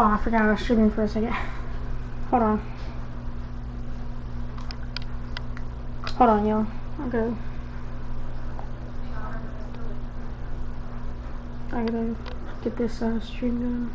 Oh, I forgot I was streaming for a second. Hold on. Hold on, y'all. Okay. I gotta get this stream done.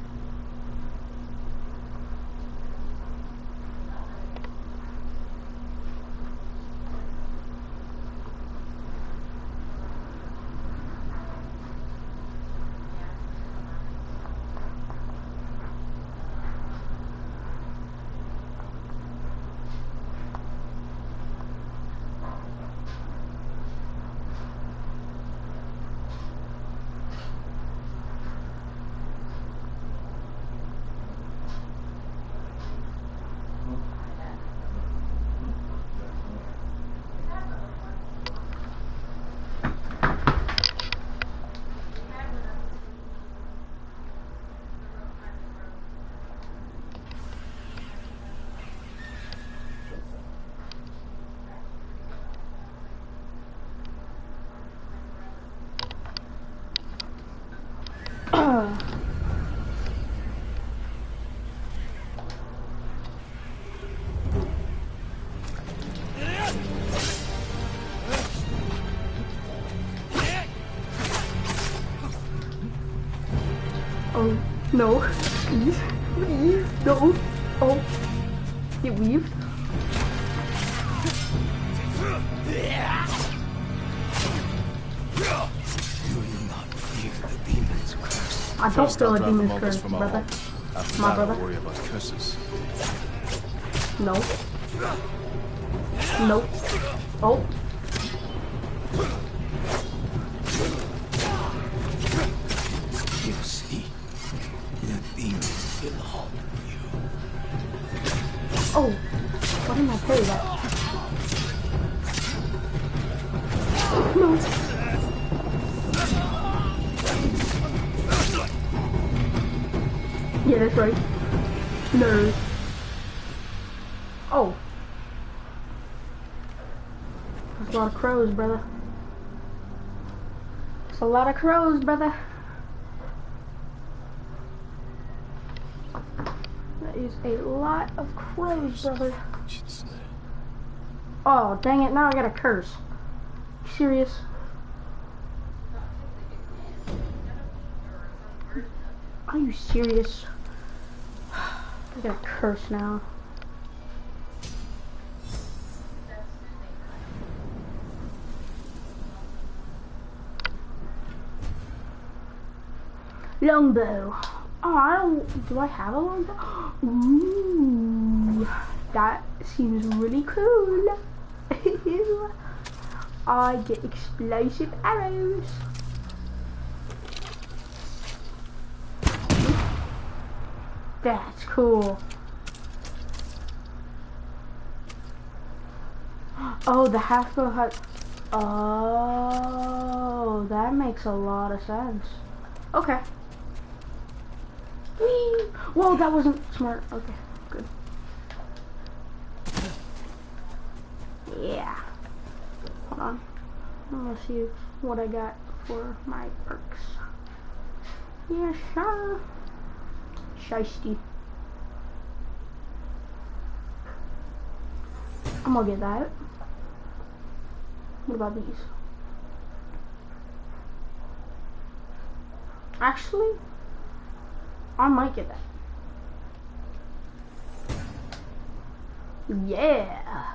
Oh, no. Please. Please. No. Oh. It weaved. I don't feel a demon's curse, brother. My brother. Worry about curses. No. Nope. Oh. You see, the demons belong to you. Oh. Why didn't I play that? No. Yeah, that's right. No. Oh. That's a lot of crows, brother. That's a lot of crows, brother. That is a lot of crows, brother. Oh, dang it. Now I got a curse. You serious? Are you serious? I got a curse now. Longbow. Oh, I don't. Do I have a longbow? Ooh, that seems really cool. I get explosive arrows. That's cool. Oh, the half bow has. Oh, that makes a lot of sense. Okay. Whee! Whoa, that wasn't smart. Okay, good. Yeah. Hold on. I'm gonna see what I got for my perks. Yeah, sure. Shiesty. I'm gonna get that. What about these? Actually, I might get that. Yeah.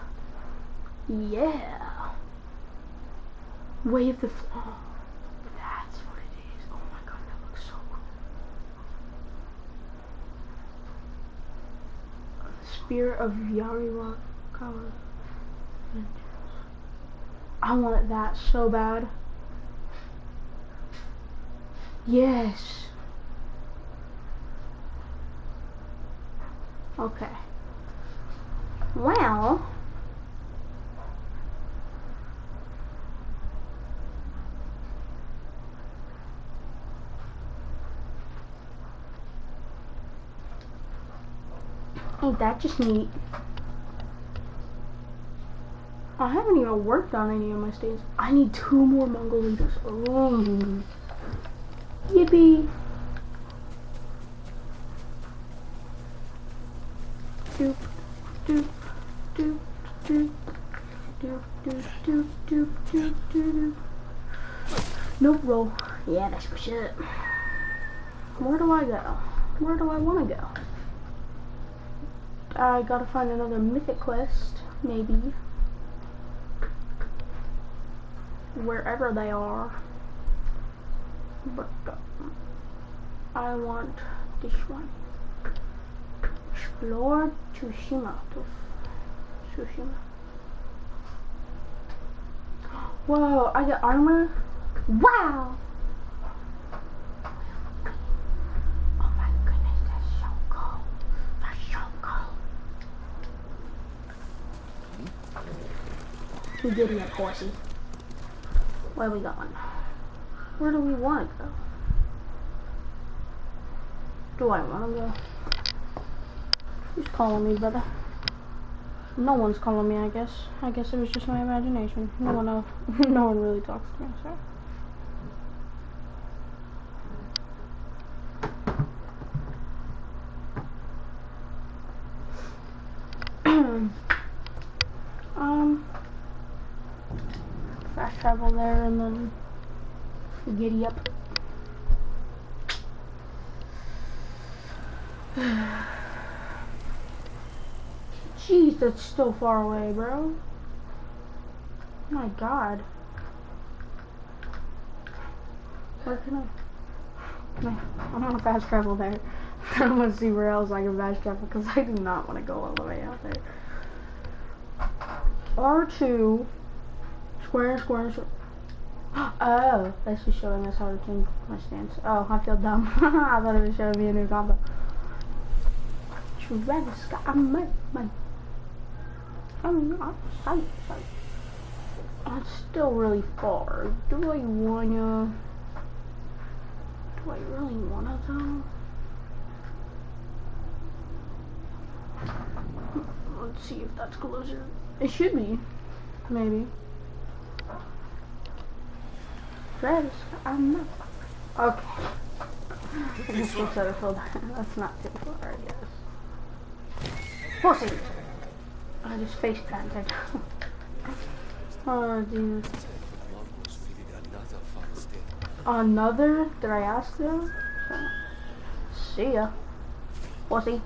Yeah. Wave the oh, that's what it is. Oh my god, that looks so cool. The Spear of Yariwa. I want that so bad. Yes. Okay. Well. Ain't that just neat? I haven't even worked on any of my stains. I need 2 more Mongol leaders. Oh. Yippee. Yeah, that's for sure. Where do I go? Where do I want to go? I gotta find another mythic quest, maybe. Wherever they are. But I want this one. Explore Tsushima. Tsushima. Whoa, I got armor? Wow! Oh my goodness, that's so cool. That's so cool. We did it, horsey. Where are we going? Where do we want to go? Do I want to go? Who's calling me, brother? No one's calling me, I guess. I guess it was just my imagination. No one else. No one really talks to me, so. Fast travel there and then giddy up. Jeez, that's still far away, bro. My God. Where can I? I'm gonna fast travel there. I'm gonna see where else I can fast travel because I do not want to go all the way out there. R2 square. Oh, that's just showing us how to change my stance. Oh, I feel dumb. I thought it was showing me a new combo. Travis Scott, I'm sight. That's still really far. Do I really wanna though? Let's see if that's closer. It should be. Maybe. Travis, I'm not. Okay. I just looks at it. That's not too far, I guess. Pussy! I just face planted. Oh, dude. Another? Did I ask them? See ya. Pussy.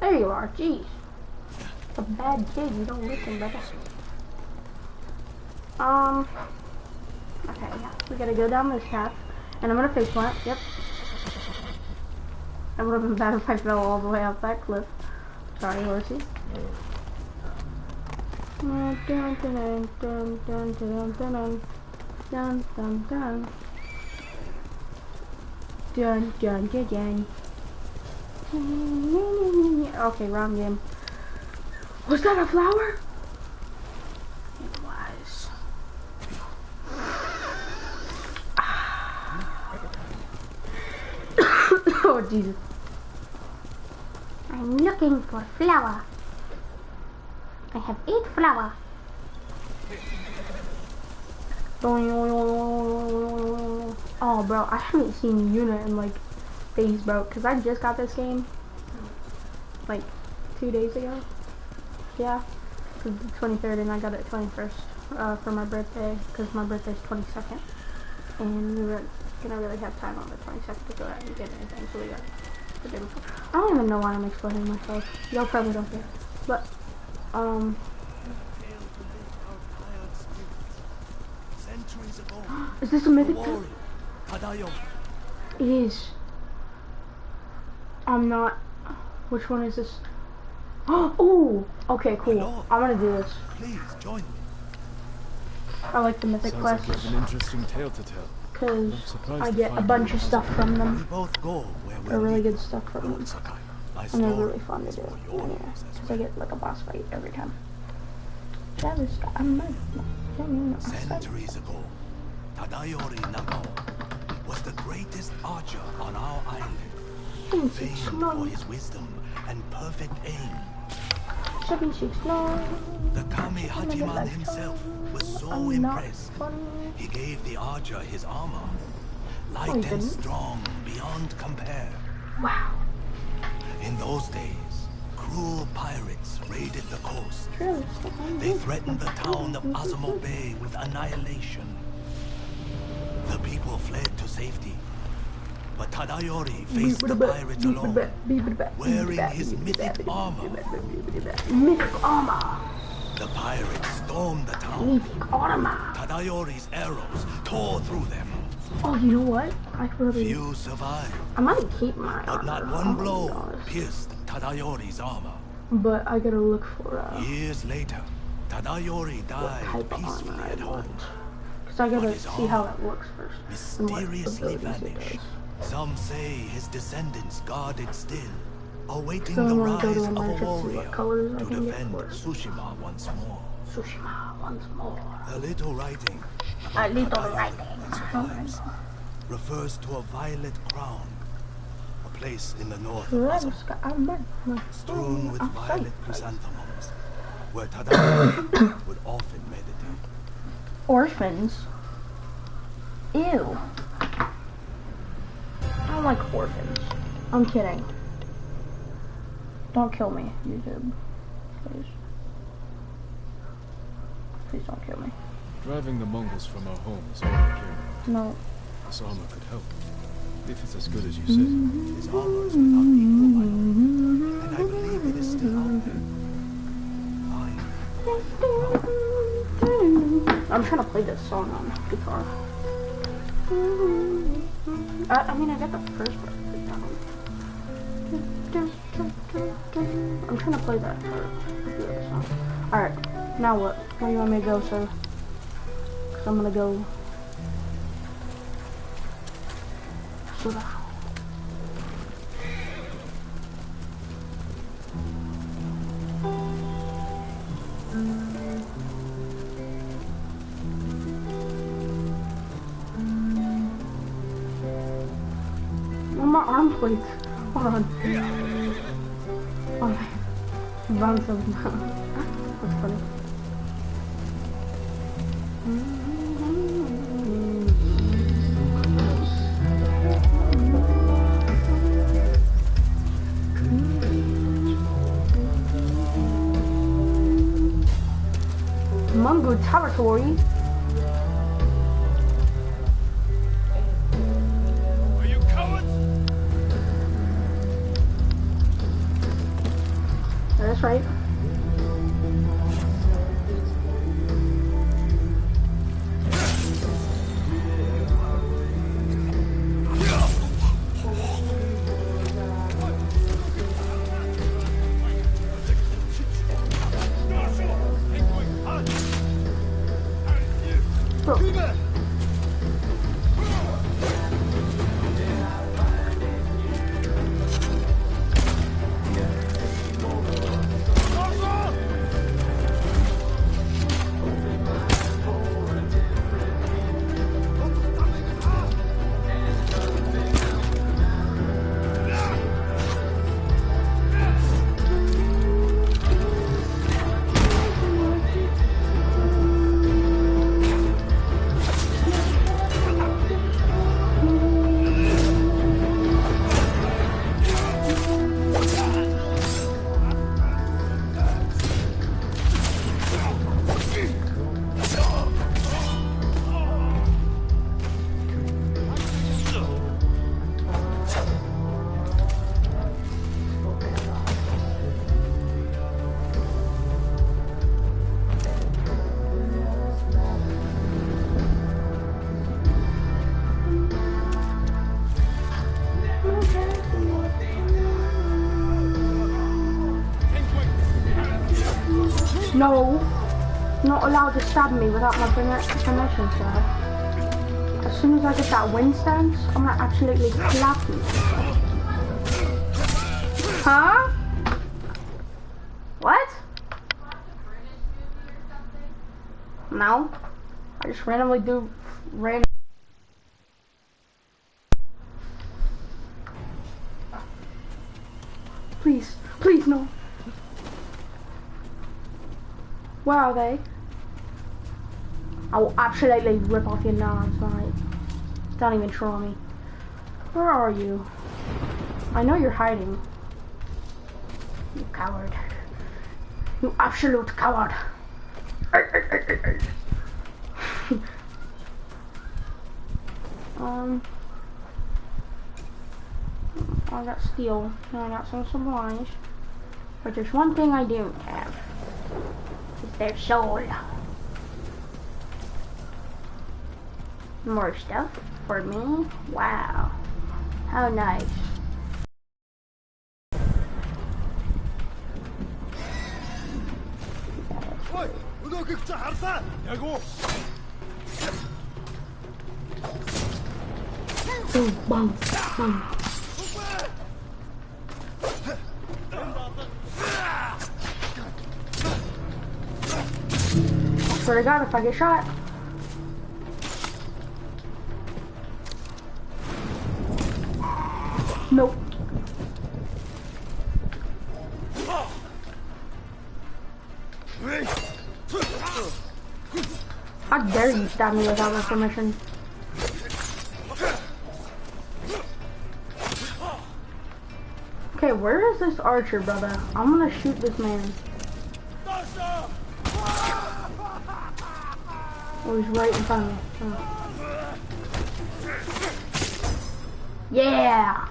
There you are, jeez. A bad kid, you don't listen, brother. Okay, yeah. We gotta go down this path. And I'm gonna face plant, yep. It would have been bad if I fell all the way off that cliff. Sorry, horsey. Dun dun dun dun dun dun dun dun dun dun dun dun dun. Okay, wrong game. Was that a flower? It was. Oh Jesus. I'm looking for flower. I have 8 flower. Oh bro, I haven't seen Yuna in like days, bro, because I just got this game like 2 days ago. Yeah, the 23rd, and I got it 21st for my birthday, because my birthday's 22nd, and we weren't gonna really have time on the 22nd to go out and get anything, so we got the day before. I don't even know why I'm explaining myself. Y'all probably don't care, but is this a mythic? It is. I'm not. Which one is this? Oh, okay, cool. I'm gonna do this. Please join me. I like the mythic quests. Like an interesting tale to tell. Because I get a bunch of stuff from them. We both go where They're really good stuff from them. My And they're story really fun to do. is for your Yeah, ears as because I well. get like a boss fight every time. Travis, I'm Centuries ago, Tadayori Nagao was the greatest archer on our island, famed for his wisdom and perfect aim. 769. The Kami Hachiman himself was so impressed. He gave the archer his armor, light and didn't. strong beyond compare. Wow. In those days, cruel pirates raided the coast. They threatened the town of Azamo Bay with annihilation. The people fled to safety, but Tadayori faced the pirates alone, wearing his mythic armor. Mythic armor. The pirates stormed the town. Mythic armor. Tadayori's arrows tore through them. Oh, you know what? I really... Few survived. I might keep my but not one blow pierced Tadayori's armor. But I gotta look for Years later, Tadayori died peacefully at home. Because I gotta see how it looks first. Mysteriously vanished. Some say his descendants guard it still, awaiting the rise of a warrior to defend Tsushima once more. Tsushima once more. The little writing refers to a violet crown, a place in the north of Azamo, strewn with violet chrysanthemums, where Tadayori would often meditate. Orphans? Ew. I don't like orphans. I'm kidding. Don't kill me, YouTube. Please. Please don't kill me. Driving the Mongols from our home is all I care about. No. This armor could help. If it's as good as you said. His armor is without equal, my lord, and I believe it is still out there. I'm trying to play this song on guitar. I mean, I got the first part down. I'm trying to play that part. Alright, now what? Where do you want me to go, sir? Because I'm gonna go. So that. My arm plates. Hold on. Oh man. Bounce up. That's funny. Mungo territory. That's right. No, not allowed to stab me without my permission, sir. As soon as I get that wind stance, I'm gonna absolutely clap you. Huh? What? No. I just randomly do random. Please, please, no. Where are they? I will absolutely rip off your knobs, right? Don't even try me. Where are you? I know you're hiding. You coward. You absolute coward. I got steel, and I got some supplies. But there's one thing I don't have. It's their soul. More stuff for me? Wow. How nice. Boom, boom, boom. I swear to God, if I get shot. Nope. How dare you stab me without my permission? Okay, where is this archer, brother? I'm gonna shoot this man. Oh, he's right in front of me. Oh. Yeah!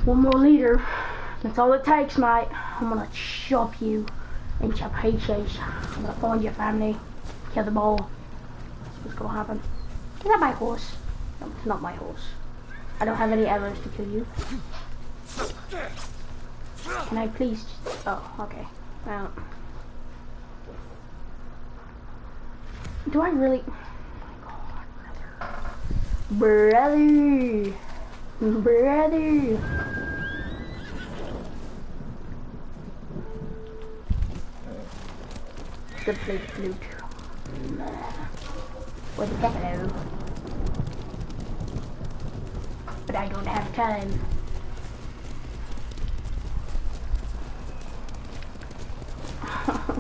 One more leader. That's all it takes, mate. I'm gonna chop you into pieces. I'm gonna find your family, kill them all. That's what's gonna happen. Is that my horse? No, it's not my horse. I don't have any arrows to kill you. Can I please? Oh, okay. Do I really? Oh my God, brother. The flute. With the piccolo. But I don't have time.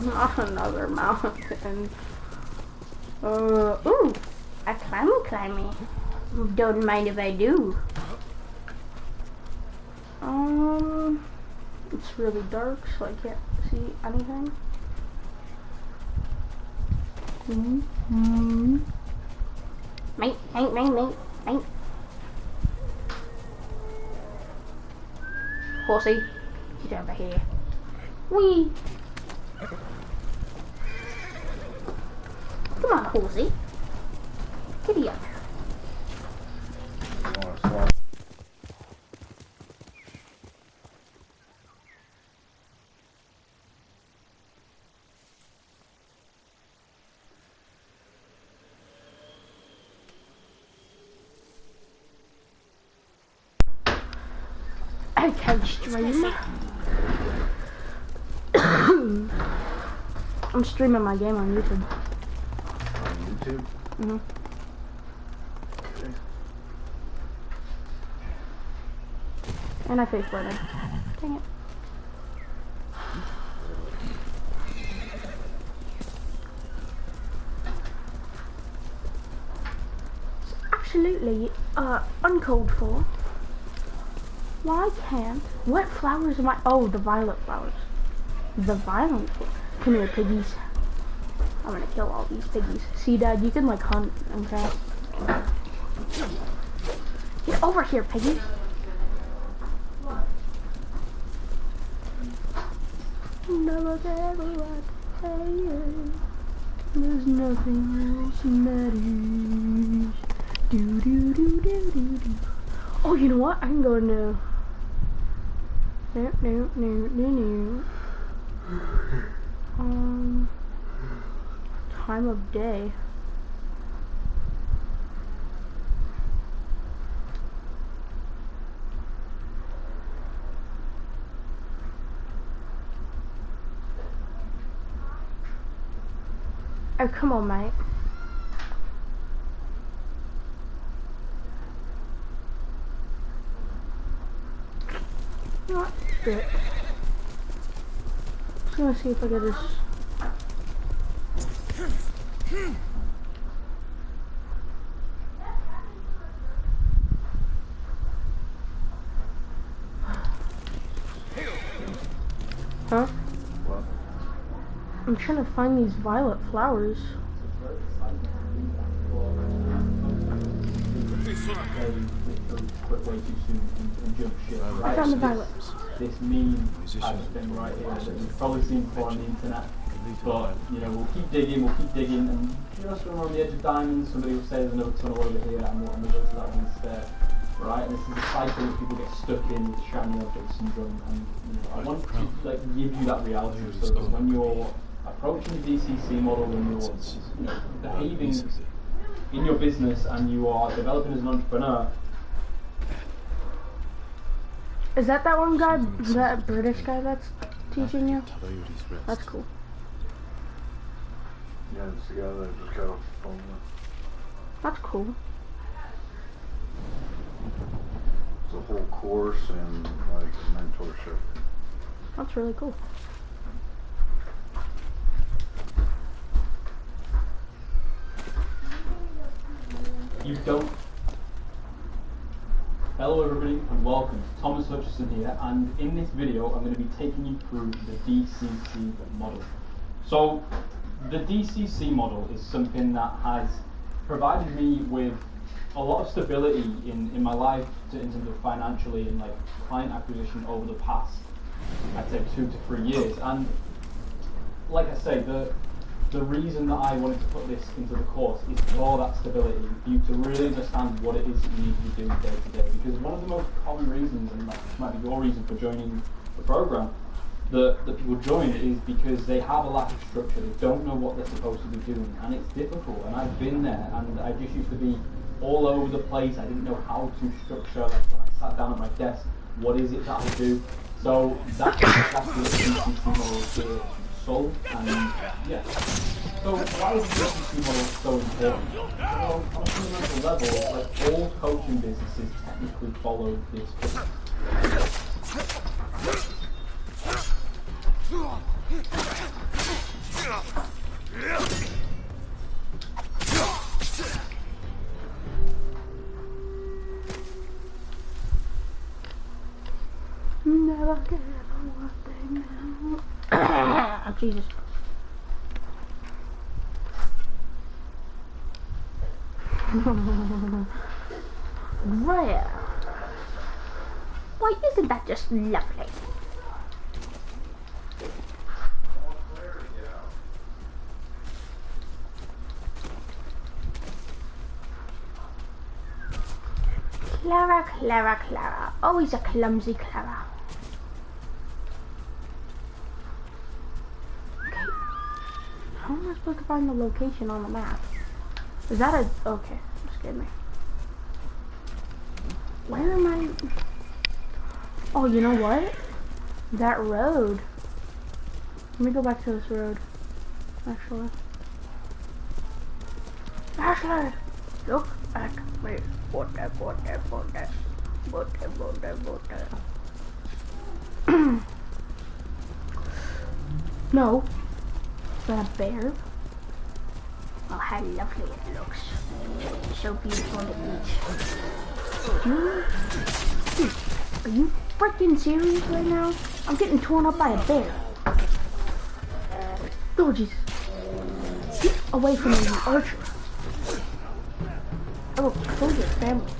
Not another mountain. Ooh, a climby. Don't mind if I do. It's really dark, so I can't see anything. Mate. Horsey, get over here. Wee. Come on, horsey. Giddy up. I can stream. I'm streaming my game on YouTube. On YouTube? Mm-hmm. Okay. And I face planted. Dang it. It's absolutely uncalled for. Why can't? What flowers am I? Oh, the violet flowers. The violet flowers. Come here, piggies. I'm gonna kill all these piggies. See, Dad, you can like hunt and crap. Get over here, piggy. Never ever what to there's nothing else matters. Do. Oh, you know what? I can go into. No. Time of day. Oh, come on, mate. Not shit. Just gonna see if I get this. I'm trying to find these violet flowers. I found the violets. This meme has been right here that you've probably seen before on the internet. But, you know, we'll keep digging, and just when we're on the edge of diamonds, somebody will say there's another tunnel over here, and we'll go to that one instead. Right? And this is a cycle that people get stuck in with shiny object syndrome, and you know, I want to like give you that reality so that when you're approaching the DCC model, when you're behaving in your business and you are developing as an entrepreneur. Is that one guy, that British guy that's teaching you? That's cool. Yeah, it's the guy that just got off the phone with. That's cool. It's a whole course and like mentorship. That's really cool. You don't. Hello everybody and welcome. Thomas Hutchison here, and in this video I'm going to be taking you through the DCC model. So the DCC model is something that has provided me with a lot of stability in my life in terms of financially and like client acquisition over the past, I'd say 2 to 3 years. And like I say, the reason that I wanted to put this into the course is for that stability, for you to really understand what it is that you need to be doing day to day. Because one of the most common reasons, and like, this might be your reason for joining the program, that people join is because they have a lack of structure. They don't know what they're supposed to be doing, and it's difficult. And I've been there, and I just used to be all over the place. I didn't know how to structure. Like when I sat down at my desk, what is it that I do? So that's exactly what the DCC model is to solve. And yeah. So why is the DCC model so important? Well, on a fundamental level, like all coaching businesses technically follow this principle. Never get one thing now. Jesus. Rare. Why isn't that just lovely? Clara, Clara, Clara. Always a clumsy Clara. Okay. How am I supposed to find the location on the map? Is that a... okay, that scared me. Where am I... oh, you know what? That road. Let me go back to this road. Actually. Ashley! Look at me. Water. No. Is that a bear? Oh, how lovely it looks. So beautiful to eat. Are you freaking serious right now? I'm getting torn up by a bear. Oh, jeez. Get away from me, you archer. I will kill your family.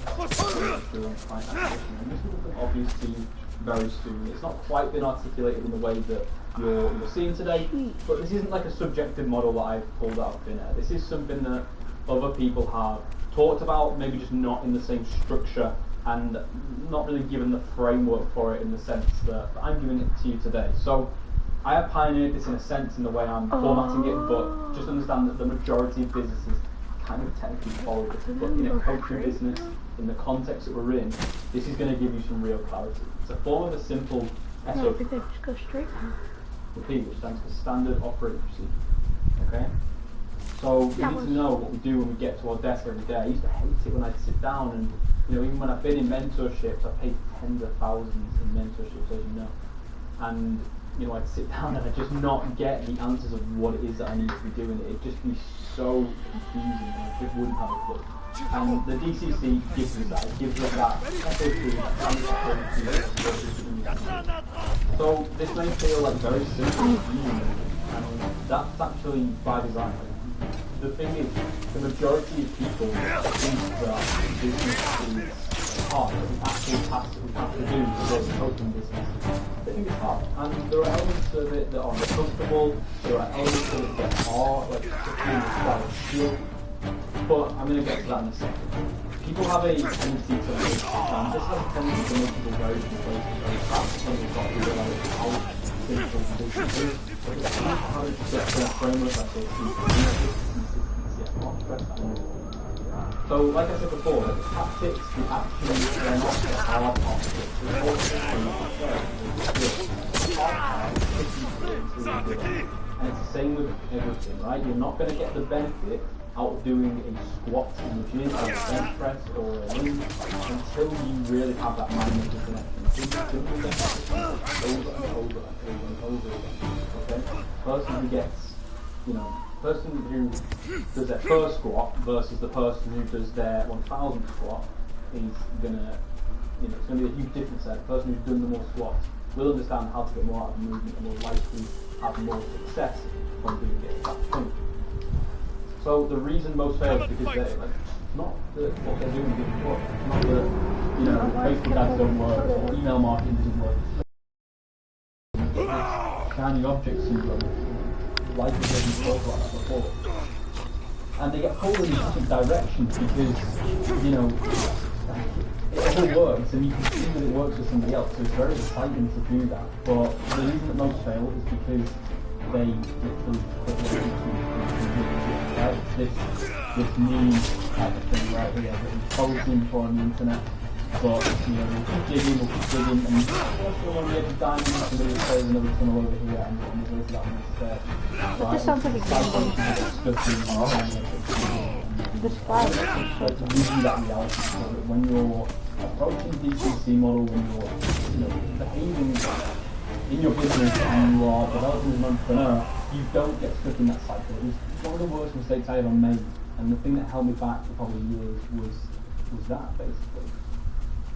Obviously, very soon. It's not quite been articulated in the way that you're seeing today, but this isn't like a subjective model that I've pulled out of thin air. This is something that other people have talked about, maybe just not in the same structure and not really given the framework for it in the sense that I'm giving it to you today. So I have pioneered this in a sense in the way I'm formatting it, but just understand that the majority of businesses kind of technically follow this. But in a coaching business, in the context that we're in, this is going to give you some real clarity. It's a form of a simple SOP. No, I think they just go straight. P, which stands for Standard Operating Procedure. Okay? So we need to know what we do when we get to our desk every day. I used to hate it when I'd sit down and, you know, even when I've been in mentorships, I've paid tens of thousands in mentorships, as you know. And, you know, I'd sit down and I'd just not get the answers of what it is that I need to be doing. It'd just be so confusing and I just wouldn't have a clue. And the DCC gives us that. It gives us that SOP, so this may feel like very simple, That's actually by design. The thing is, the majority of people think that business is hard. The actual task that we have to do to build a coding business, they think it's hard. And there are elements of it that are uncomfortable, there are elements of it that are like particularly skill. But I'm going to get to that in a second. People have a tendency to make, and this has a tendency to make people very complacent, very fast, when they've got to realize how simple business is. But it's not how to get to that framework like this, consistency, I can't stress that enough. So, like I said before, the tactics, the actions, they're not the hard part of it. It's all the and it's the same with everything, right? You're not going to get the benefit out of doing a squat in the gym or a bench press or a ring until you really have that mind-muscle connection. Until you get that over and over and over again. Okay? Person who gets, person who does their first squat versus the person who does their 1,000th squat is gonna, it's gonna be a huge difference there. The person who's done the more squats will understand how to get more out of the movement and will likely have more success from doing it at that point. So the reason most fail is because they're like, it's not that what they're doing doesn't work. It's not that, Facebook ads don't work or email marketing doesn't work. Shiny object syndrome, like we didn't talk about that before. And they get pulled in different directions because, it all works and you can see that it works for somebody else, so it's very exciting to do that. But the reason that most fail is because they literally put what right? This meme type of thing right here that is posting for on the internet. But we'll keep digging, and first one on the edge of diamond, somebody will say another tunnel over here, and the rest of that one's there. It just sounds like a game. Describe it. But to give you that reality, so that when you're approaching the DCC model, when you're behaving in your business and you are developing as an entrepreneur, you don't get stuck in that cycle. It was one of the worst mistakes I ever made, and the thing that held me back for probably years was that, basically.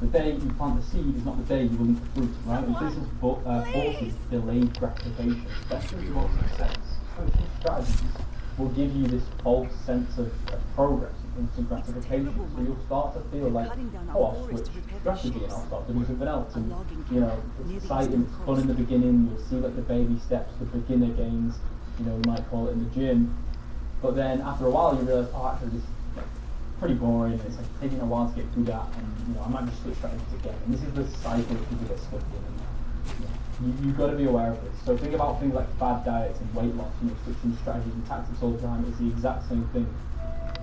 The day you plant the seed is not the day you will eat the fruit, right? And business forces delayed gratification, especially towards success. Coaching strategies will give you this false sense of progress and some gratification. So you'll start to feel like, I'll switch strategy and I'll start to do something else. And it's exciting, it's fun in the beginning. You'll see like the baby steps, the beginner gains, we might call it in the gym. But then after a while you realise, actually this is pretty boring, and it's like taking a while to get good at, and I might just switch strategies again. And this is the cycle that people get stuck in. And, you've got to be aware of this. So think about things like fad diets and weight loss, switching strategies and tactics all the time. It's the exact same thing.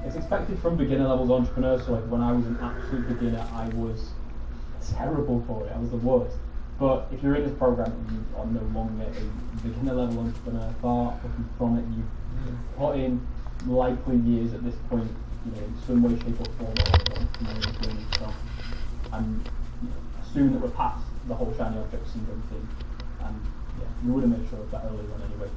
It's expected from beginner levels entrepreneurs. So like when I was an absolute beginner, I was terrible for it. I was the worst. But if you're in this program and you are no longer a beginner level entrepreneur, far from it, you've put in likely years at this point, in some way, shape or form, so I'm assume that we're past the whole shiny object syndrome thing, and we would have made sure of that earlier on anyway.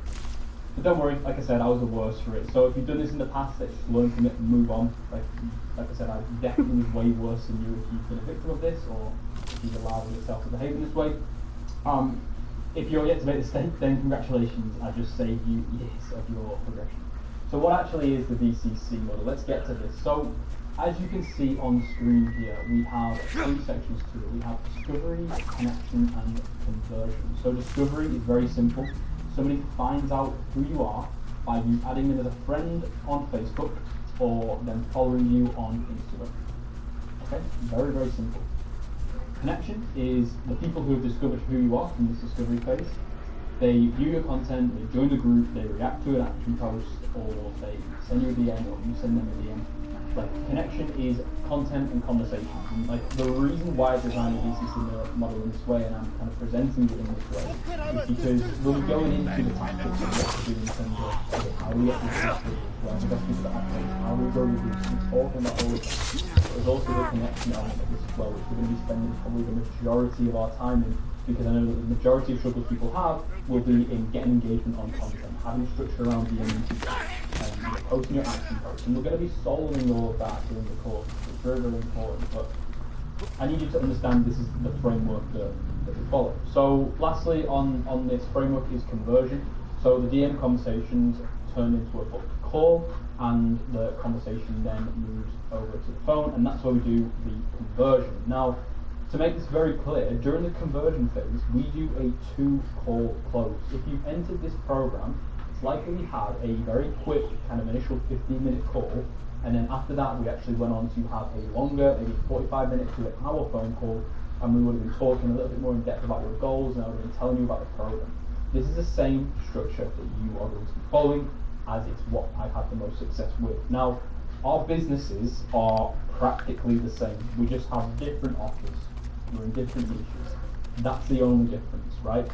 But don't worry, like I said, I was the worst for it. So if you've done this in the past, let's just learn from it and move on. Like I said, I definitely was way worse than you if you've been a victim of this, or if you've allowed yourself to behave in this way. If you're yet to make the mistake, then congratulations, I just saved you years of your progression. So what actually is the DCC model? Let's get to this. So as you can see on screen here, we have three sections to it. We have discovery, connection, and conversion. So discovery is very simple. Somebody finds out who you are by you adding them as a friend on Facebook or them following you on Instagram. Okay, very, very simple. Connection is the people who have discovered who you are from this discovery phase. They view your content, they join the group, they react to an action post, or they send you a DM, or you send them a DM. Like, connection is content and conversation. And like the reason why I designed the DCC model in this way, and I'm kind of presenting it in this way, is because we'll be going into the tactics of what to do in terms of how we get this system, how we grow your groups, and talking about all of that. But there's also the connection element of this as well, which we're going to be spending probably the majority of our time in, because I know that the majority of struggles people have will be in getting engagement on content, having structure around the and posting your action posts. And we're going to be solving all of that during the course. It's very, very important. But I need you to understand this is the framework that we follow. So lastly on this framework is conversion. So the DM conversations turn into a booked call, and the conversation then moves over to the phone, and that's where we do the conversion. Now, to make this very clear, during the conversion phase, we do a 2-call close. If you've entered this program, it's likely we had a very quick kind of initial 15-minute call, and then after that we actually went on to have a longer, maybe 45-minute to an hour phone call, and we would have been talking a little bit more in depth about your goals, and I would have been telling you about the program. This is the same structure that you are going to be following, as it's what I've had the most success with. Now, our businesses are practically the same. We just have different offers. We're in different niches. That's the only difference, right?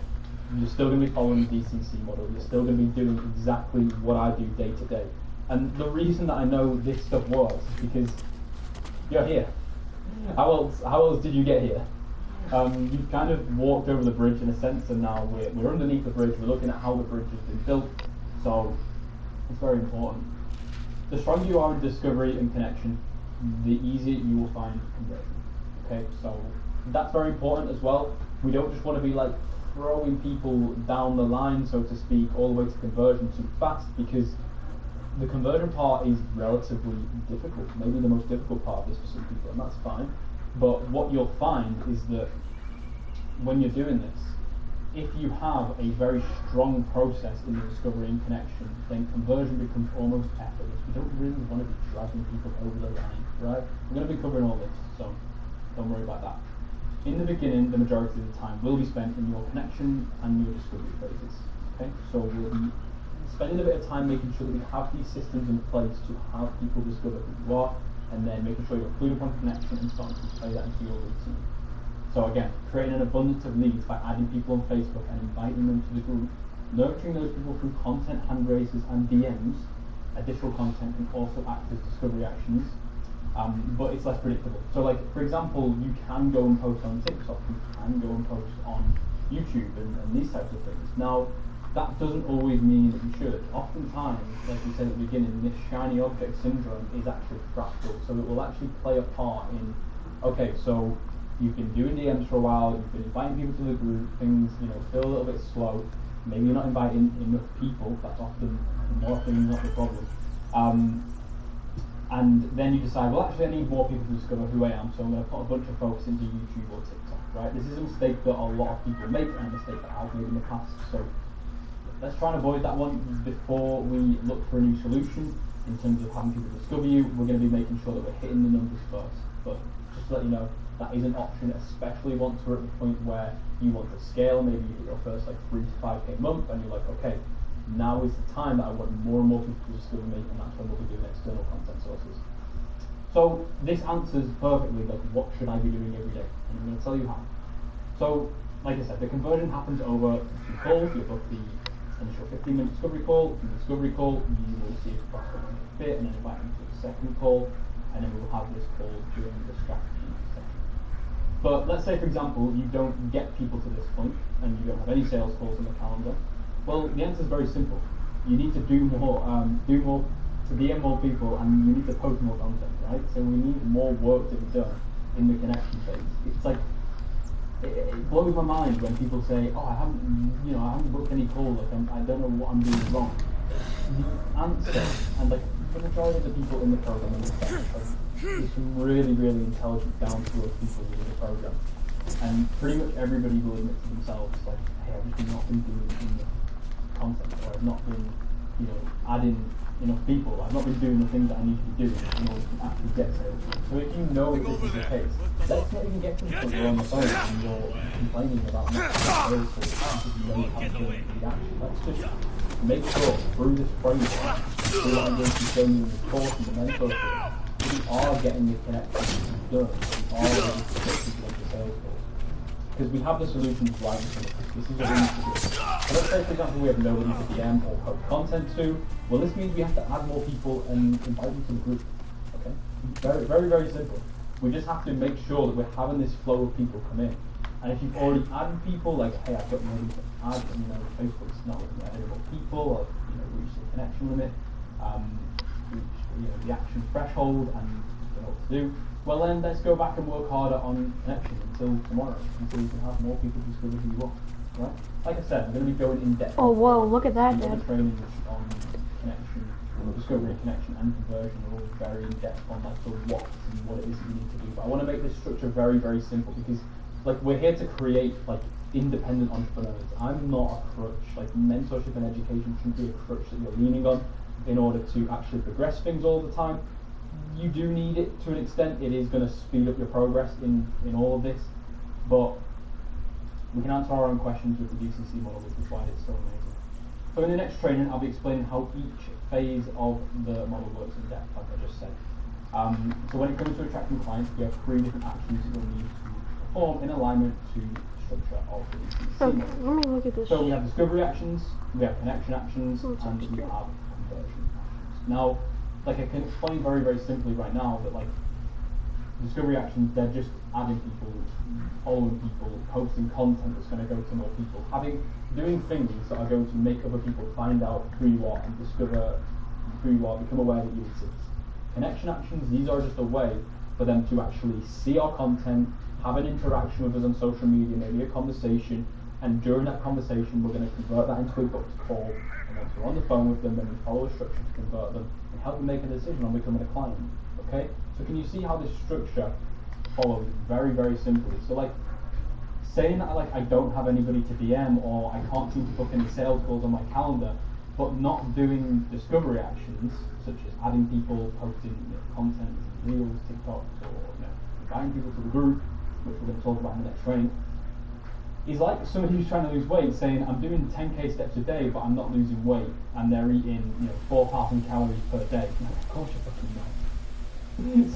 You're still going to be following the DCC model. You're still going to be doing exactly what I do day to day. And the reason that I know this stuff works is because you're here. How else did you get here? You've kind of walked over the bridge in a sense, and now we're underneath the bridge. We're looking at how the bridge has been built. So it's very important. The stronger you are in discovery and connection, the easier you will find conversion. Okay, so that's very important as well. We don't just want to be like throwing people down the line, so to speak, all the way to conversion too fast, because the conversion part is relatively difficult, maybe the most difficult part of this for some people, and that's fine. But what you'll find is that when you're doing this, if you have a very strong process in the discovery and connection, then conversion becomes almost effortless. We don't really want to be dragging people over the line, right? We're going to be covering all this, so don't worry about that. In the beginning, the majority of the time will be spent in your connection and your discovery phases. Okay, so we'll be spending a bit of time making sure that we have these systems in place to have people discover who you are, and then making sure you're clued upon connection and starting to play that into your routine. So again, creating an abundance of leads by adding people on Facebook and inviting them to the group, nurturing those people through content, hand raises, and DMs. Additional content can also act as discovery actions, but it's less predictable. So like, for example, you can go and post on TikTok, you can go and post on YouTube and these types of things. Now, that doesn't always mean that you should. Oftentimes, like we said at the beginning, this shiny object syndrome is actually fractal, so it will actually play a part in, okay, so you've been doing DMs for a while, you've been inviting people to the group, things, feel a little bit slow, maybe you're not inviting enough people, that's often, more often than not the problem. And then you decide, well actually I need more people to discover who I am, so I'm going to put a bunch of focus into YouTube or TikTok, right? This is a mistake that a lot of people make, and a mistake that I've made in the past, so let's try and avoid that one. Before we look for a new solution in terms of having people discover you, we're going to be making sure that we're hitting the numbers first. But just to let you know, that is an option, especially once we're at the point where you want to scale. Maybe you hit your first like 3 to 5k month, and you're like, okay, now is the time that I want more and more people to discover me, and that's when we'll be doing external content sources. So this answers perfectly, like, what should I be doing every day? And I'm going to tell you how. So, like I said, the conversion happens over 2 calls. You book the initial 15-minute discovery call. From the discovery call, you will see if the prospect is a fit, and then invite them to the second call, and then we will have this call during the strategy session. But let's say, for example, you don't get people to this point, and you don't have any sales calls on the calendar. Well, the answer is very simple. You need to do more, to DM more people, and you need to post more content, right? So we need more work to be done in the connection phase. It's like, it blows my mind when people say, oh, I haven't booked any calls, like I don't know what I'm doing wrong. The answer, and like the majority of the people in the program understand, there's some really, really intelligent, down-to-earth people in the program, and pretty much everybody will admit to themselves, like, hey, I've just not been doing enough content, or I've not been, adding enough people. I've not been doing the things that I need to be doing in order to actually get sales. So if you know that this is the case, let's not even get to the point where on the phone and you're complaining about not getting sales calls because you know you haven't done the action. Let's just make sure through this framework, through what I'm going to be showing you in the course and the mentor course, we are getting the connections done. We are getting the connections of the sales calls. Because we have the solutions right in front of us. This is what we need to do. So let's say, for example, we have nobody to DM or post content to. Well, this means we have to add more people and invite them to the group. Okay? Very, very, very simple. We just have to make sure that we're having this flow of people come in. And if you've already added people, like, hey, I've got nobody to add, Facebook's not looking at any more people, or, reach the connection limit, reach, the action threshold, and don't know what to do. Well then, let's go back and work harder on connection until tomorrow, until you can have more people discover who you are. right? Like I said, I'm going to be going in depth. Oh, whoa, look at that, Dad. Training on connection, discovery, connection, and conversion are all very in depth on like the what and what it is that you need to do. But I want to make this structure very, very simple because like we're here to create like independent entrepreneurs. I'm not a crutch. Like mentorship and education shouldn't be a crutch that you're leaning on in order to actually progress things all the time. You do need it to an extent. It is going to speed up your progress in all of this, but we can answer our own questions with the DCC model, which is why it's so amazing. So in the next training, I'll be explaining how each phase of the model works in depth, like I just said. So when it comes to attracting clients, we have 3 different actions that we'll need to perform in alignment to the structure of the DCC Okay, model. let me look at this. So we have discovery actions, we have connection actions, and we have conversion actions. Now, like I can explain very, very simply right now that like discovery actions, they're just adding people, following people, posting content that's going to go to more people, doing things that are going to make other people find out who you are and discover who you are, become aware that you exist. Connection actions, these are just a way for them to actually see our content, have an interaction with us on social media, maybe a conversation, and during that conversation we're going to convert that into a booked call, and once we're on the phone with them, then we follow a structure to convert them and help them make a decision on becoming a client. Okay? So can you see how this structure follows very, very simply? So like saying that like I don't have anybody to DM or I can't seem to book any sales calls on my calendar, but not doing discovery actions such as adding people, posting content, reels, TikToks, or inviting people to the group, which we're going to talk about in the next training, is like somebody who's trying to lose weight saying I'm doing 10k steps a day but I'm not losing weight, and they're eating 4,000 calories per day. Of course you're fucking not.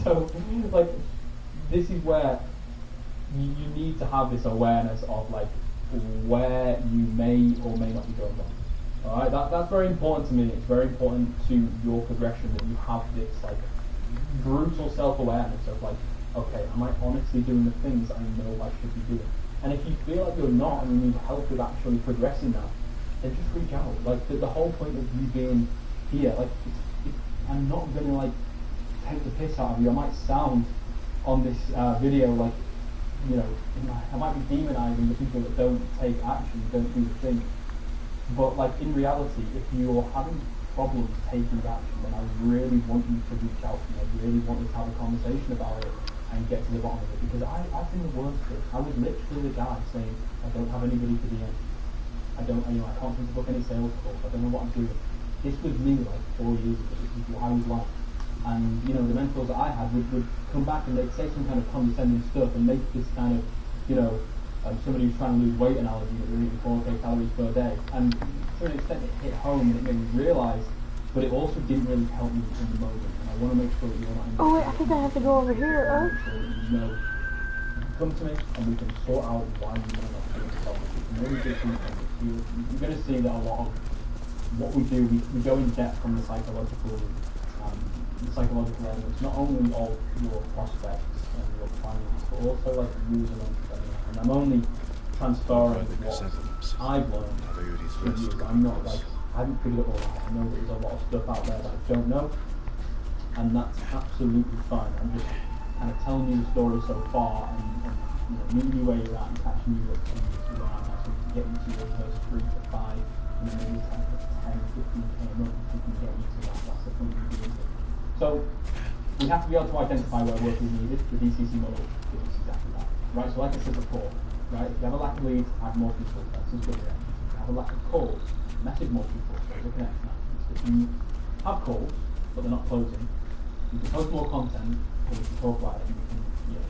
So like this is where you need to have this awareness of like where you may or may not be going wrong. Alright, that's very important to me. It's very important to your progression that you have this like brutal self-awareness of like, okay, am I honestly doing the things I know I should be doing? And if you feel like you're not and you need help with actually progressing that, then just reach out. Like the whole point of you being here, like I'm not gonna like take the piss out of you. I might sound on this video like, I might be demonizing the people that don't take action, don't do the thing. But like in reality, if you're having problems taking action, then I really want you to reach out to me. I really want you to have a conversation about it and get to the bottom of it, because I've been the worst for it. I was literally the guy saying, I don't have anybody to DM. I can't seem to book any sales calls. I don't know what I'm doing. This was me like 4 years ago. This is what I was like. And the mentors that I had would come back and they'd say some kind of condescending stuff and make this kind of, somebody who's trying to lose weight analogy that they're eating 4k calories per day. And to an extent it hit home and it made me realise, but it also didn't really help me in the moment. And I want to make sure that you're not in the wait, I think I have to go over here. Come to me and we can sort out why you may not be able to solve it. You're going to see that a lot of what we do, we go in depth from the psychological elements, not only of your prospects and your clients, but also like you as an entrepreneur. And I'm only transferring what I've learned to you. I'm not like, I haven't figured it all out. I know that there's a lot of stuff out there that I don't know, and that's absolutely fine. I'm just kind of telling you the story so far and meeting you where you're at and catching you up to where I'm at, so we can get you to your first 3 to 5, and then maybe 10, 15k a month, we can get you to that. That's the point of doing it. So we have to be able to identify where work is needed. The DCC model gives us exactly that. Right, so like I said before, right, if you have a lack of leads, add more people. That's as good as it. If you have a lack of calls, message more people. Those are connection actions. If you have calls, but they're not closing, you can post more content, or we can talk about it, and you can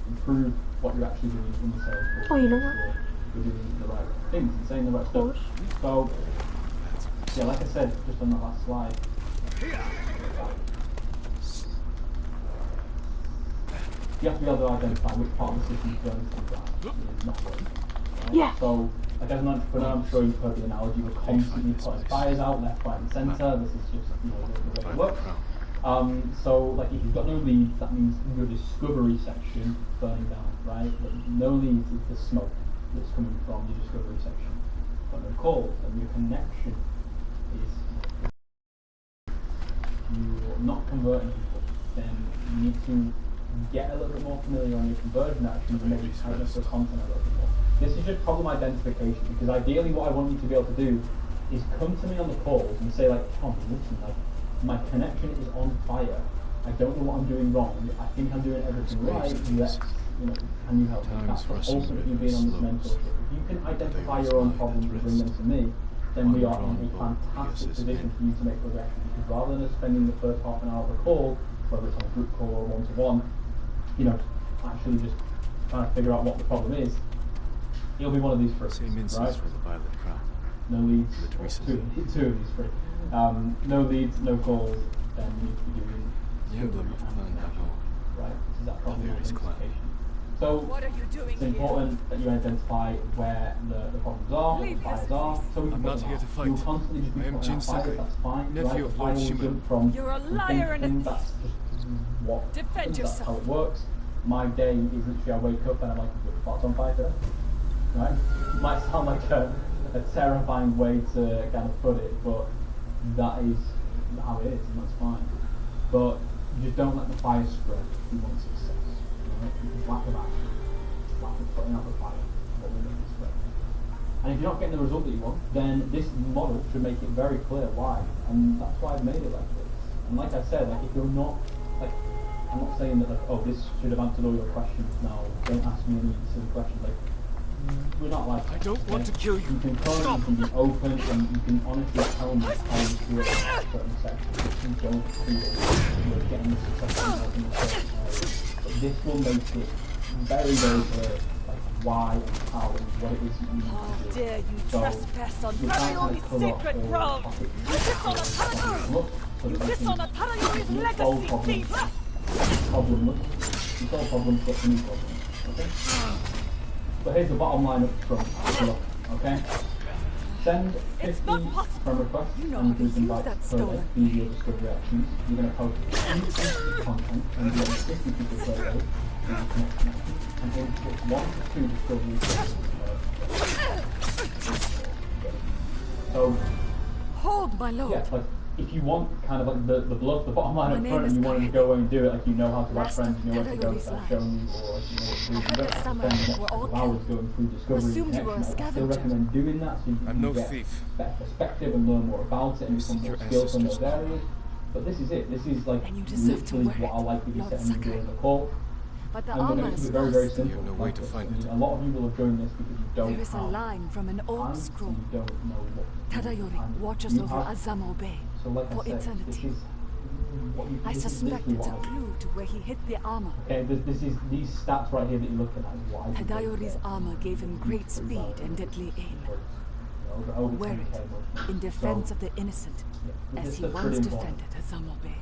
improve what you're actually doing in the sales call. Oh, you know what? You're doing the right things and saying the right stuff. So, yeah, like I said, just on that last slide, you have to be able to identify which part of the system is going to not working. Right? Yeah. So, like as an entrepreneur, I'm sure you've heard the analogy, we're constantly putting fires out, left, right and centre. This is just the way it works. So like if you've got no leads, that means your discovery section is burning down, right? But no leads is the smoke that's coming from your discovery section. But no calls, and your connection is you're not converting people, then you need to get a little bit more familiar on your conversion actions and maybe tighten up the content a little bit more. This is just problem identification, because ideally what I want you to be able to do is come to me on the calls and say like, Tom, listen, like my connection is on fire. I don't know what I'm doing wrong. I think I'm doing everything right. Let's, can you help me? That's ultimately being on this mentorship. If you can identify your own problems and bring them to me, then we are in a fantastic position for you to make progression. Because rather than us spending the first half an hour of a call, whether it's on a group call or one-to-one, actually just trying to figure out what the problem is, it'll be one of these free, right? For the Violet Crown. No leads, two of these free. No leads, no calls, then you need to be doing right? This is that problem identification. So what are you doing it's important that you identify where the problems are, what the fires are. So we I'm not here to fight. You'll constantly just be I am putting out fires, Jin that's fine. nephew right? of Lord Shima. You're a liar and a thief. That's just what Defend that's yourself. how it works. My day is literally I wake up and I'm like, the pot's on fire today. Right? It might sound like a terrifying way to kind of put it, but that is how it is, and that's fine. But just don't let the fire spread if you want success. Right? Because lack of action, lack of putting out the fire, what will make it spread. And if you're not getting the result that you want, then this model should make it very clear why. And that's why I've made it like this. And like I said, like if you're not, like, I'm not saying that like, oh, this should have answered all your questions now, don't ask me any silly questions. Like, we're not like that. I don't want to kill you. You can come, you can be open, and you can honestly tell me how you feel about certain sections. If you don't feel you're getting the success in a certain area. But this will make it very, very clear like why and how and what it is you need How to do. dare you So trespass on you can't Tarayori's cover up sacred all ground! topics. You dishonor Tarayori! You dishonor Tarayori's legacy, thief! Problem, look. You solve problems, get new problems. Okay? But here's the bottom line up front. Look, okay? Send 50 friend requests and do some bites per day. These are your discovery actions. You're going to post 50 content and do 50 people per day. And aim to get 1 to 2 discoveries. So, Hold, my lord! yeah, like, if you want kind of like the bottom line My up name front is and you want to Kyle. go away and do it, like you know how to write Last friends, of you know where to go, Tarayori's start lives. showing you, or you know what to do. I You heard don't that have to samurai spend the were next all couple of hours killed. going through discovery Assumed you were a connection. I still scavenger. recommend doing that so you I'm can no get thief. better perspective and learn more about it and become Seek more your skilled in those ancestors' power. areas. But this is it. This is like And you deserve to literally wear what it, I'll likely be Lord setting you Sakai. during the call. But the And we're armor going to keep is it very, very lost. simple. You have no way like to this. find I mean, it. a lot of you will have joined this because you don't There is a have line from an old time, scroll. and you don't know what Tarayori and watches you over have- Azamo Bay So like for I said, this eternity. is what you, I this is suspect literally it's a what I do. clue to where he hid the armor. Okay, this is these stats right here that you're looking at is what I do. Tadayori's armor gave him great speed and deadly aim. Over Wear 10K it most in defense so, of the innocent, yeah, as this he is once pretty important. defended Azamo Bay.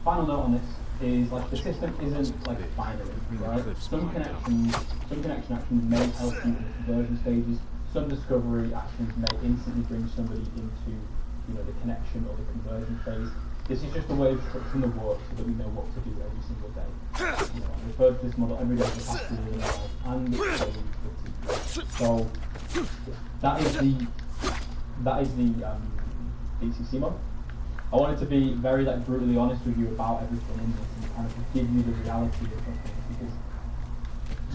Final note on this is like the system isn't like binary, right? Some connection actions may help you in the conversion stages. Some discovery actions may instantly bring somebody into, the connection or the conversion phase. This is just a way of structuring the work so that we know what to do every single day. I refer to this model every day for the past 3 years and it's always good to use. So that is the DCC model. I wanted to be very brutally honest with you about everything in this and kind of give you the reality of something, because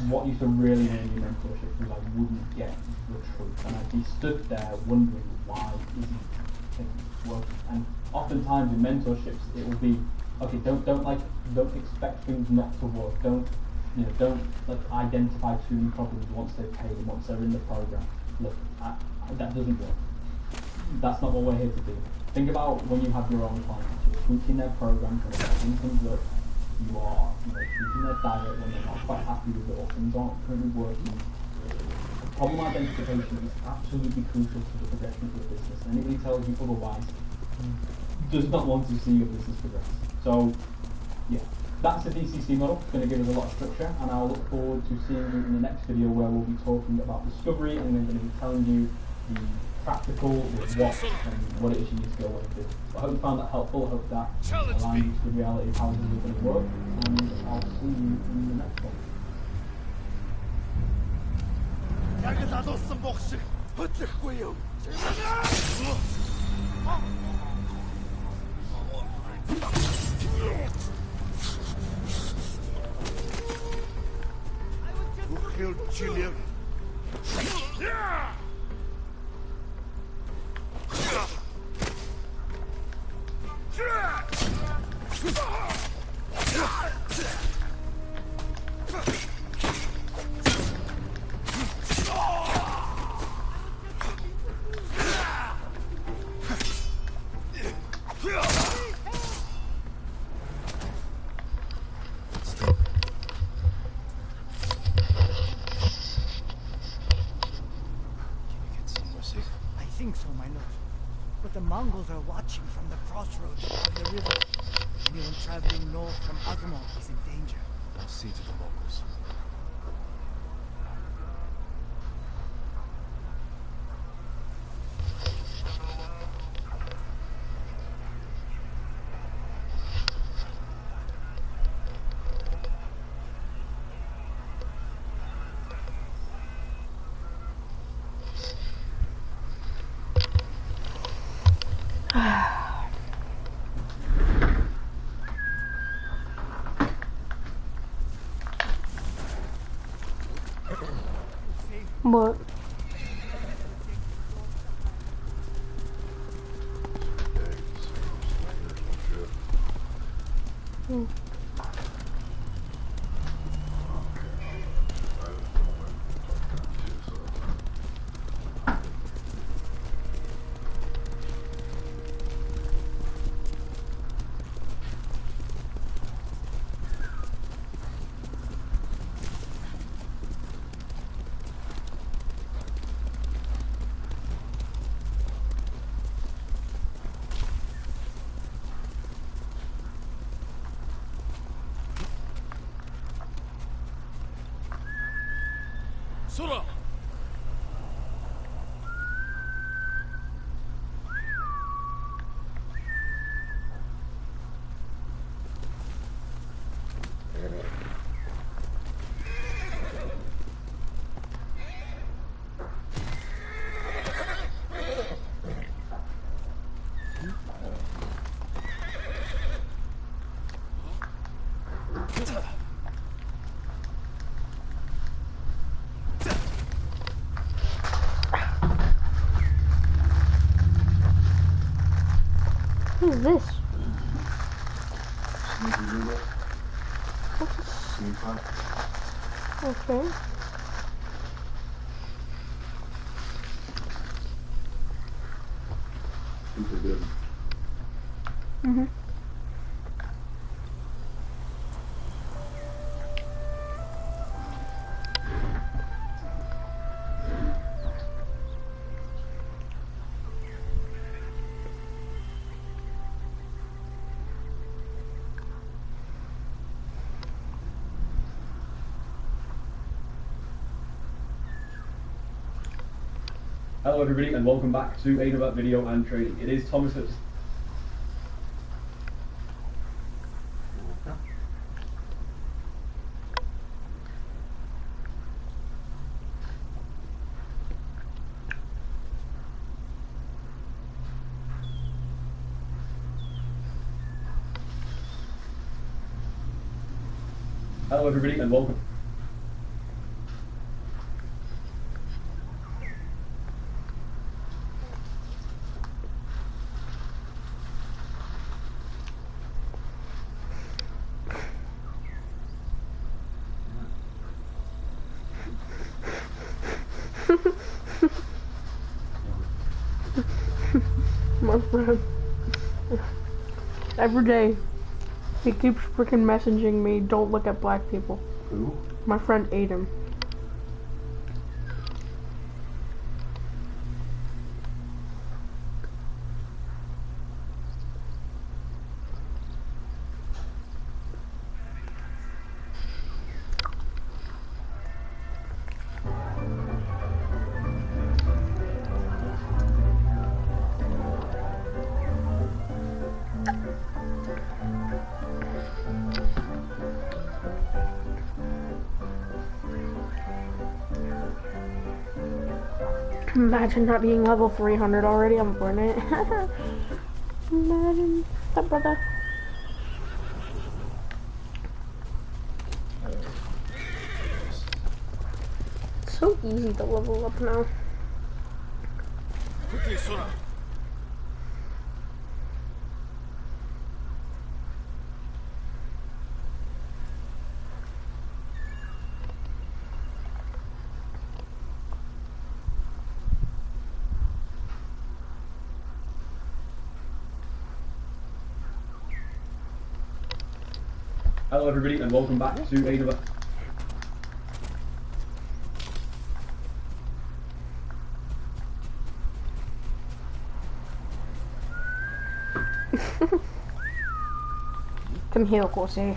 what used to really annoy me in mentorship was I wouldn't get the truth and I'd be stood there wondering why isn't things working. And oftentimes in mentorships it will be, okay, don't expect things not to work. Don't identify too many problems once they've paid and once they're in the program. Look, that doesn't work. That's not what we're here to do. Think about when you have your own clients, you're tweaking their programs when everything comes up, you are tweaking their diet when they're not quite happy with it or things aren't currently working. Problem identification is absolutely crucial to the progression of your business. And anybody tells you otherwise does not want to see your business progress. So, yeah, that's the DCC model. It's going to give us a lot of structure, and I'll look forward to seeing you in the next video where we'll be talking about discovery, and we're going to be telling you the practical with what it is you need to go and do. I hope you found that helpful. I hope that aligns with the reality of how this is going to work, and I'll see you in the next one. I was just Sheffield Chillian. I think so, my lord. But the Mongols are watching from the crossroads above the river. Anyone traveling north from Agamot is in danger. I'll see to the Mongols. But Sora! what is this? Okay. Super good. Mhm. Hello everybody and welcome back to another video and training. It is Thomas Hutchison. Hello everybody and welcome. My friend. Every day, he keeps freaking messaging me, don't look at black people. Who? My friend Aiden. Imagine not being level 300 already on Fortnite. Imagine that, brother. so easy to level up now. Hello everybody and welcome back to another... Come here, Corsair.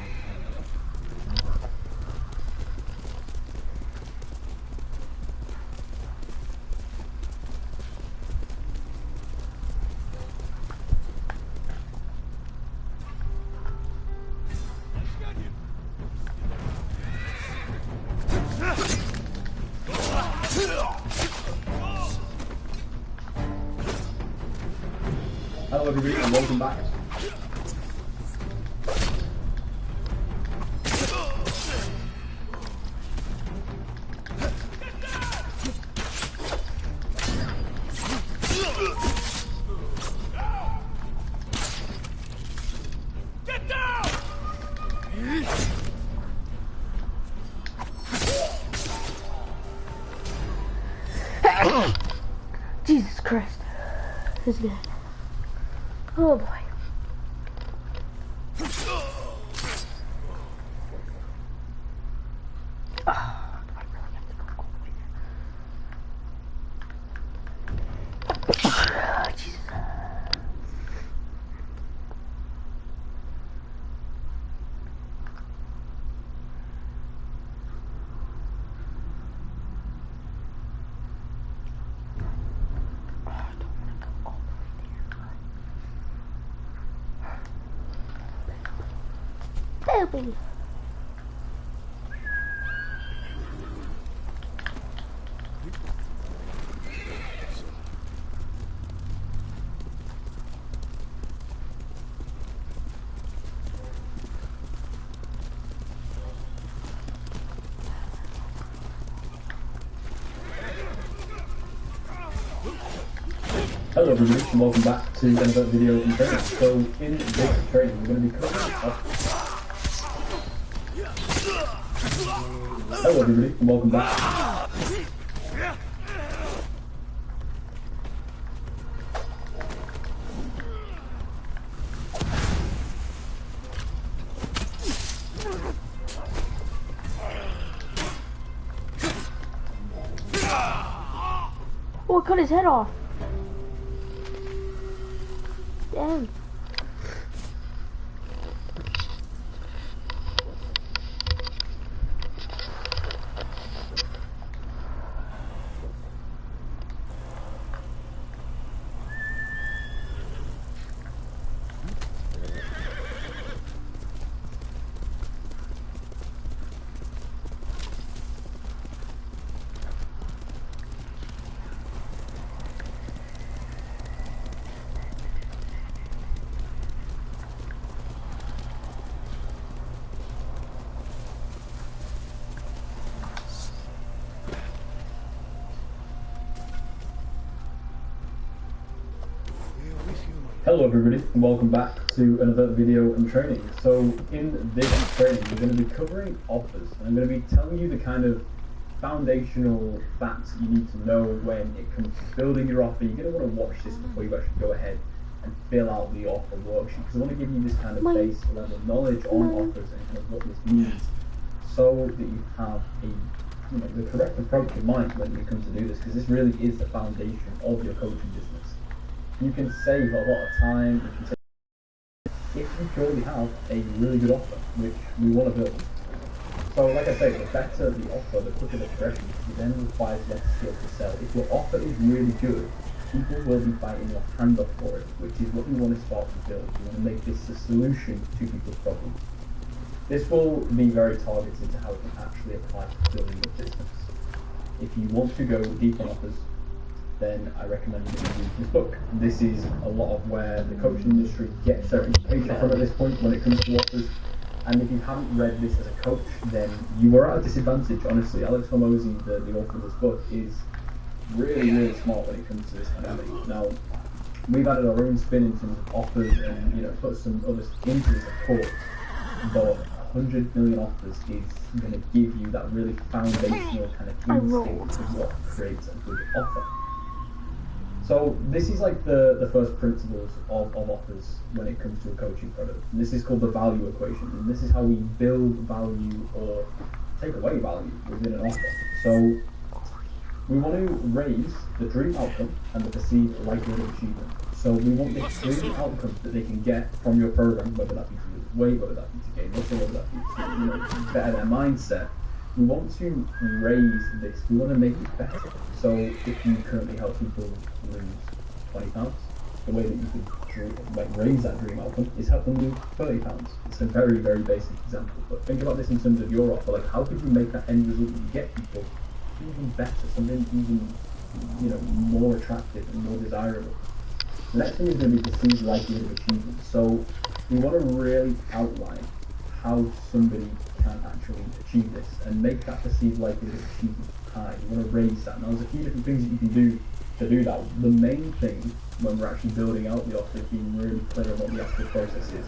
Hello everybody and welcome back. Get down! Jesus Christ. This is good. Oh boy. Jesus. Baby. Hello everybody and welcome back to another video in training. So in this training we're going to be covering Hello everybody and welcome back. Oh, it cut his head off. Damn. Hello everybody and welcome back to another video and training. So in this training we're going to be covering offers and I'm going to be telling you the kind of foundational facts you need to know when it comes to building your offer. You're going to want to watch this before you actually go ahead and fill out the offer worksheet because I want to give you this kind of base level knowledge on offers and kind of what this means so that you have the correct approach in mind when you come to do this, because this really is the foundation of your coaching business. You can save a lot of time, you can save if you purely have a really good offer, which we want to build. So like I say, the better the offer, the quicker the progression, it then requires less skill to sell. If your offer is really good, people will be biting your hand off for it, which is what you want to start to build. You want to make this a solution to people's problems. This will be very targeted to how it can actually apply to building your business. If you want to go deep on offers, then I recommend you read this book. This is a lot of where the coaching industry gets their education from at this point when it comes to offers. And if you haven't read this as a coach, then you are at a disadvantage, honestly. Alex Hormozy, the author of this book, is really, really smart when it comes to this kind of thing. Now, we've added our own spin in terms of offers and, you know, put some others into this, of course. But 100 million offers is going to give you that really foundational kind of instinct of what creates a good offer. So this is like the first principles of offers when it comes to a coaching product. And this is called the value equation. And this is how we build value or take away value within an offer. So we want to raise the dream outcome and the perceived likelihood of achievement. So we want the dream outcome that they can get from your program, whether that be to lose weight, whether that be to gain muscle, whether that be to, you know, better their mindset. We want to raise this. We want to make it better. So if you currently help people lose 20 pounds, the way that you could raise that dream outcome is help them lose 30 pounds. It's a very, very basic example. But think about this in terms of your offer. Like, how could you make that end result that you get people even better, something even, you know, more attractive and more desirable? The next thing is going to be perceived likelihood of achievement. So we want to really outline how somebody can actually achieve this and make that perceived likelihood of achievement high. You want to raise that. Now, there's a few different things that you can do to do that. The main thing when we're actually building out the offer is being really clear on what the actual process is.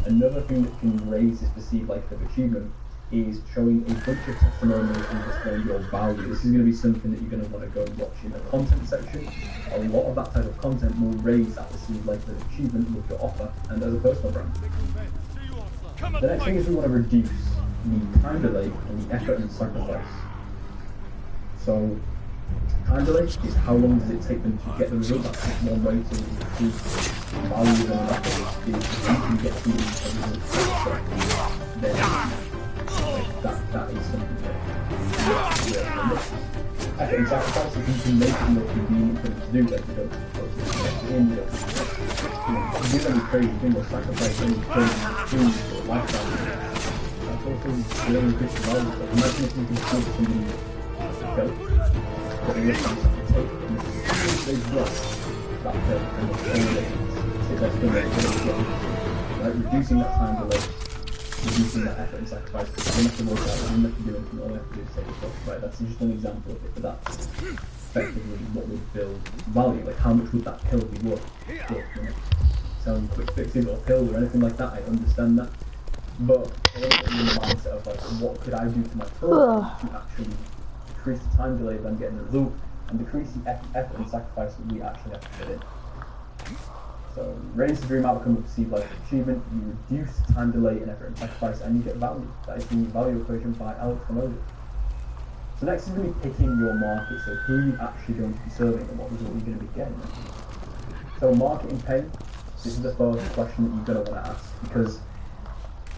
Another thing that can raise this perceived likelihood of achievement is showing a bunch of testimonials and displaying your value. This is going to be something that you're going to want to go and watch in the content section. A lot of that type of content will raise that perceived likelihood of achievement with your offer and as a personal brand. The next thing is we want to reduce the time delay and the effort and sacrifice. So time delay is how long does it take them to get the result. That's just one way to increase value within an offer is if you can get to the result then that is something that effort and sacrifice, if you can make it more convenient for them to do that, you don't end up doing any crazy thing or sacrifice any crazy food or lifestyle. That's also really increased value. So imagine if you can talk to somebody a coach, but they listen to the tape, and as soon as they drop that pill and the phone they sit there still like reducing that time delay, reducing that effort and sacrifice, because you don't have to work out, you don't have to do anything, all you have to do is take a coach, right? That's just an example of it, but that's effectively what would build value. Like, how much would that pill be worth? Look, you know, selling quick fixes or pills or anything like that, I understand that. But I want to put you in the mindset of, like, what could I do to my program to actually decrease the time delay that I'm getting the result and decrease the effort and sacrifice that we actually have to put in. So, raise the dream outcome of perceived life achievement, you reduce time delay and effort and sacrifice, and you get value. That is the value equation by Alex Hormozy. So next is going to be picking your market, so who are you actually going to be serving and what result are you going to be getting. So marketing pain, this is the first question that you're going to want to ask, because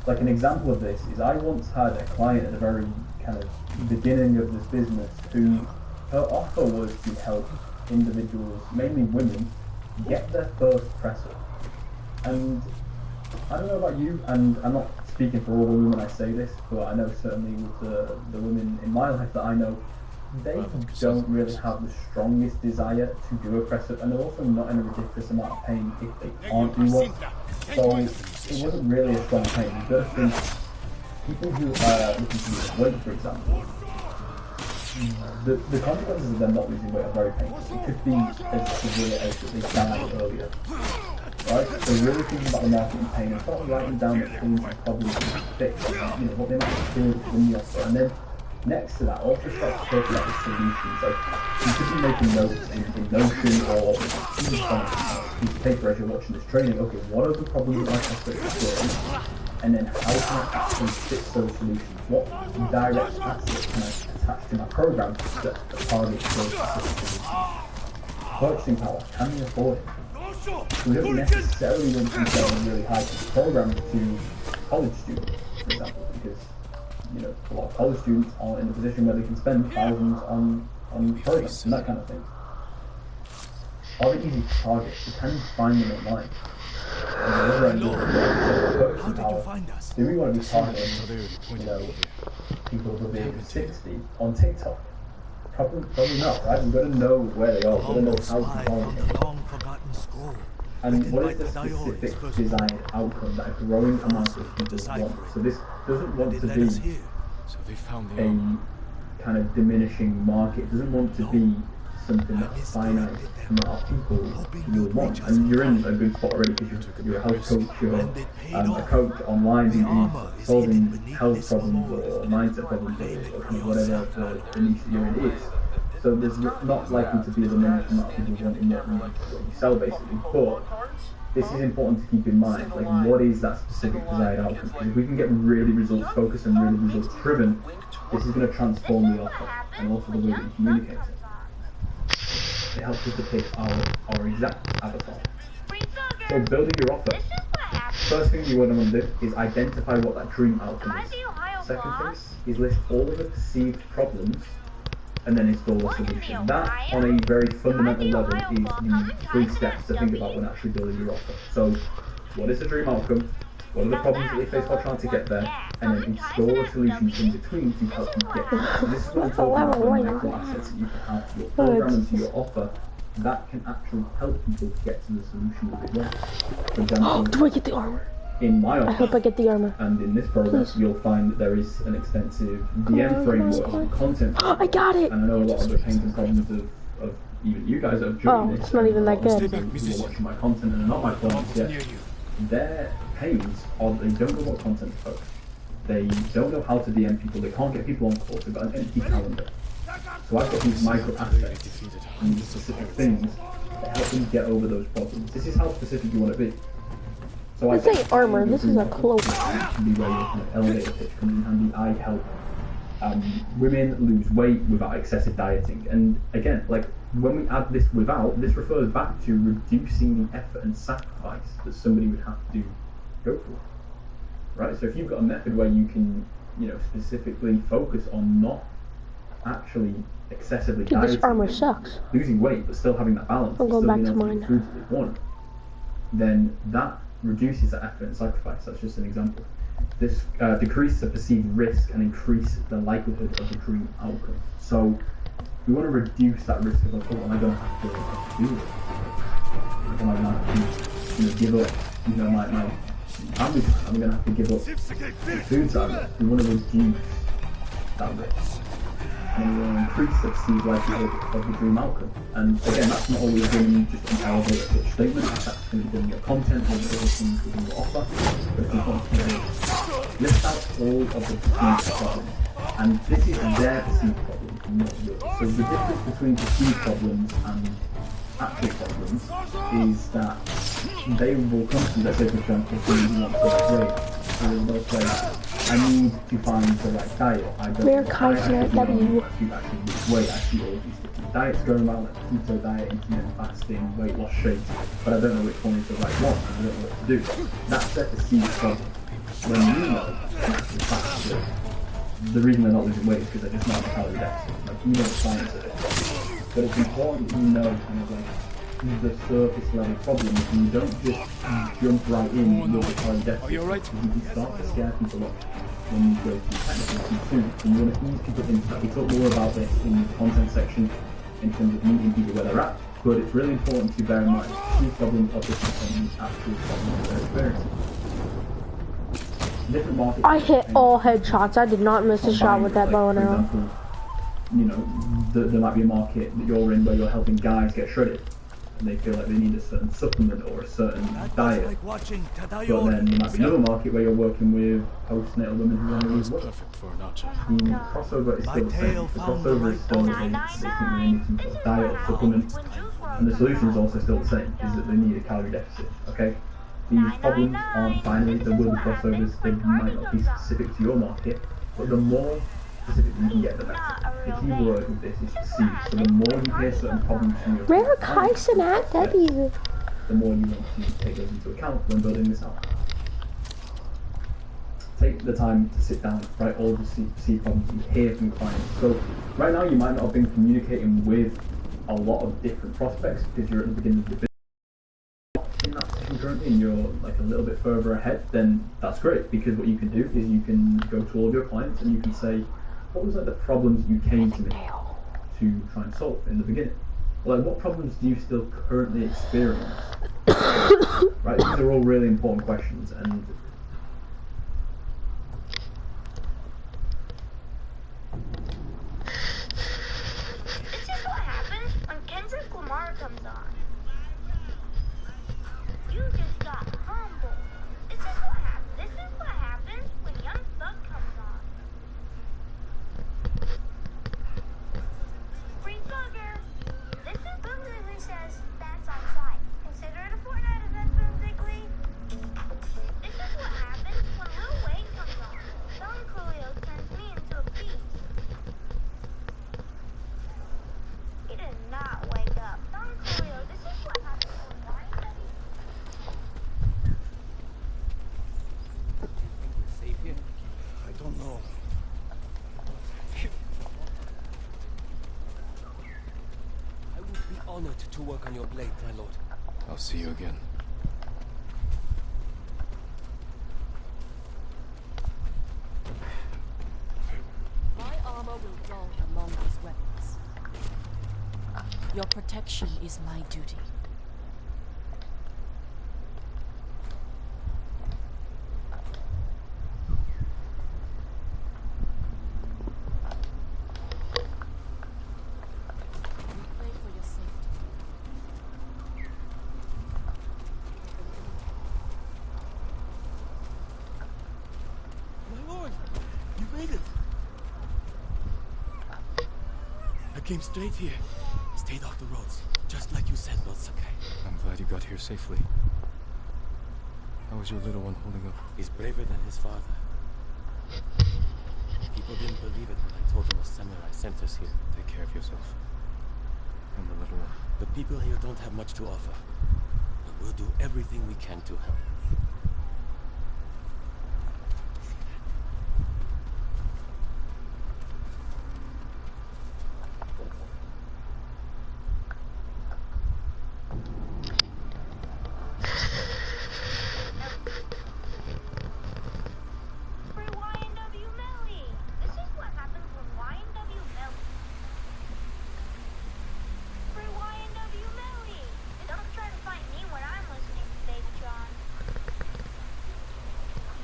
like an example of this is I once had a client at the very kind of beginning of this business who her offer was to help individuals, mainly women, get their first press-up. And I don't know about you, and I'm not speaking for all the women when I say this, but I know certainly with the women in my life that I know, they don't really have the strongest desire to do a press-up, and they're also not in a ridiculous amount of pain if they can't do one. So it wasn't really a strong pain. You've got to think, people who are looking to lose weight, for example, the consequences of them not losing weight are very painful. It could be as severe as that they die earlier. Right? So really thinking about the marketing pain and start writing down the things you probably can fix, you know, what they might experience in the offer. And then next to that, also start talking about the solutions. Like, you could be making notes in Notion or piece of paper as you're watching this training. Okay, what are the problems that my prospects experience? And then how can I actually fix those solutions? What direct assets can I attach to my program that target those specific solutions? Purchasing power, can you afford it? We don't necessarily want to be selling really high programs to college students, for example, because you know a lot of college students aren't in a position where they can spend thousands on programs and that kind of thing. Are they easy to target? So can you find them online? And the other end of purchasing power, do we want to be targeting, you know, people who are being 60 on TikTok? Probably not, right? We've got to know where they are. We've got to know how to target them. The long-forgotten scroll. And what is the specific desired outcome that a growing amount of people want? So this doesn't want to be So they found the a kind of diminishing market. It doesn't want to be something that's finite amount of people will want. And you're in a good spot already because you're a health coach, you're a coach online who's solving health problems or mindset problems or kind of whatever the niche that you're in is. So there's not likely to be a diminished amount of people wanting what you sell basically. But this is important to keep in mind, like what is that specific desired outcome? Because if we can get really results focused and really results driven, this is going to transform the offer and also the way that you communicate it. It helps us to pick our exact avatar. So building your offer, first thing you want to do is identify what that dream outcome is. Second thing is list all of the perceived problems and then install a solution. That, on a very fundamental level, is the 3 steps to think about when actually building your offer. So, what is the dream outcome? What are the problems that they face while trying to get there? And then install a solution in between to help you get there. So this is what I'm talking about, the micro assets that you can have to your program and to your offer that can actually help people get to the solution that they want. For example, do I get the armor? In my offer, I hope I get the armor. And in this program, you'll find that there is an extensive DM framework, content. I got it! And I know a lot of the pains and problems of even you guys that have joined this. It's not even that good. People who are watching my content and are not my clients yet. Their pains are they don't know what content to post. They don't know how to DM people. They can't get people on calls. They've got an empty calendar. So I've got these micro aspects and these specific things that help them get over those problems. This is how specific you want to be. So this ain't armor, this is a cloak. Actually, where your kind of elevator pitch comes in handy. I help women lose weight without excessive dieting. And again, like when we add this without, this refers back to reducing the effort and sacrifice that somebody would have to go through. Right? So if you've got a method where you can, specifically focus on not actually excessively dieting, this armor sucks. Losing weight but still having that balance, I'm going back to mine. Foods that they want, then that reduces that effort and sacrifice. That's just an example. This decreases the perceived risk and increase the likelihood of the dream outcome. So we want to reduce that risk of, am I going to have to do this? Am I going to have to give up, my family time? I'm going to have to give up the food side. We want to reduce that risk. And we want to increase the perceived likelihood of the dream outcome. And again, that's not always doing just an elevator pitch statement, that's going to be doing your content, or other things within your offer. But it's important to list out all of the perceived problems. And this is their perceived problem, not yours. So the difference between perceived problems and actual problems is that they will come to, let's say for example, if you want to lose weight, and they'll say, I need to find the right diet. I don't know to actually lose weight. I see all these different diets going around, like keto diet, intermittent fasting, weight loss shakes, but I don't know which one is the right one. I don't know what to do. That's their perceived problem. When you know, in actual fact, that the reason they're not losing weight is because they're just not in a calorie deficit. Like, you know the science of it. But it's important that you know kind of like the surface level problems, and you don't just jump right in with the calorie deficit. You can start to scare people off when you go through technical too. And you want to ease people into that. We talk more about this in the content section in terms of meeting people where they're at. But it's really important to bear in mind these problems are different from the actual problems they're experiencing. Different markets. I hit all headshots. I did not miss a shot with that bow and arrow. There might be a market that you're in where you're helping guys get shredded, and they feel like they need a certain supplement or a certain diet. But then there might be another market where you're working with postnatal women who want to lose weight. The crossover is still the same. The crossover is still they think they need some sort of diet or supplement, and the solution is also still the same, is that they need a calorie deficit. Okay. These problems aren't binary, there will be crossovers, they might not be specific to your market, but the more specific you can get, the better. The key word with this is perceived, so the more you hear certain problems from your Where Kaisen at, Debbie? The more you want to take those into account when building this out. Take the time to sit down, write all the perceived problems you hear from clients. So right now you might not have been communicating with a lot of different prospects because you're at the beginning of the business. In that position currently and you're like a little bit further ahead, then that's great, because what you can do is you can go to all of your clients and you can say, what was like the problems you came to me to try and solve in the beginning? Like, what problems do you still currently experience? Right, these are all really important questions, and This is what happens when Kendrick Lamar comes on. You just got humbled. This is what happens. This is what happens when Young Thug comes on. Free Thugger. This is Booger who says that's on site. Consider it a Fortnite event, Boom Diggly. This is what happens when Lil Wayne comes on. Don Coolio turns me into a beast. He did not wake up. Don Coolio, this is what happens when YNW. Think we're safe here? I don't know. I would be honored to work on your blade, my lord. I'll see you again. My armor will dull the Mongol's weapons. Your protection is my duty. We pray for your safety. My lord, you made it. I came straight here. Stayed off the roads, just like you said, Lord Sakai. I'm glad you got here safely. How was your little one holding up? He's braver than his father. People didn't believe it when I told them a samurai sent us here. Take care of yourself. And the little one. The people here don't have much to offer, but we'll do everything we can to help. Free YNW Melly. This is what happens when YNW Melly. Free YNW Melly. Don't try to fight me when I'm listening to Baby John.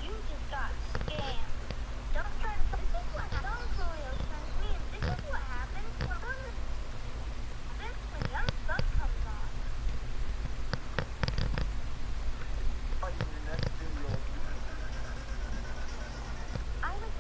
You just got scammed. Don't try to. This is what Don Coolio turns me in. This is what happens when Young Thug comes on. I was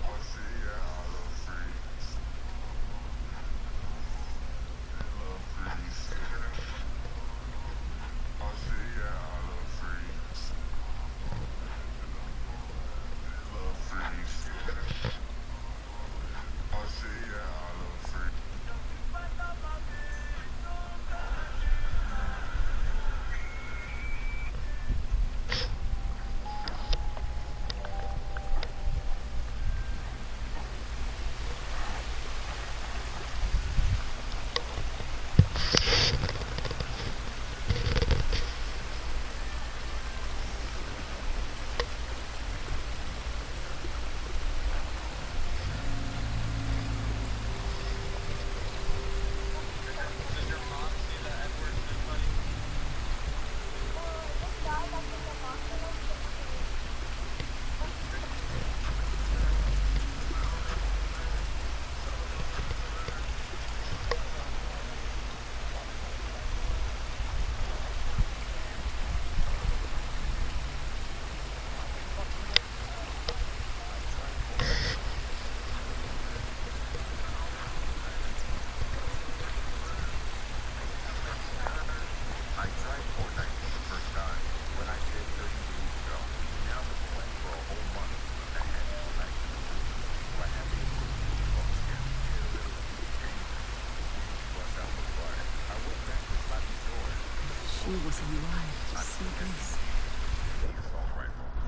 She was alive to see this.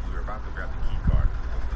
We were about to grab the key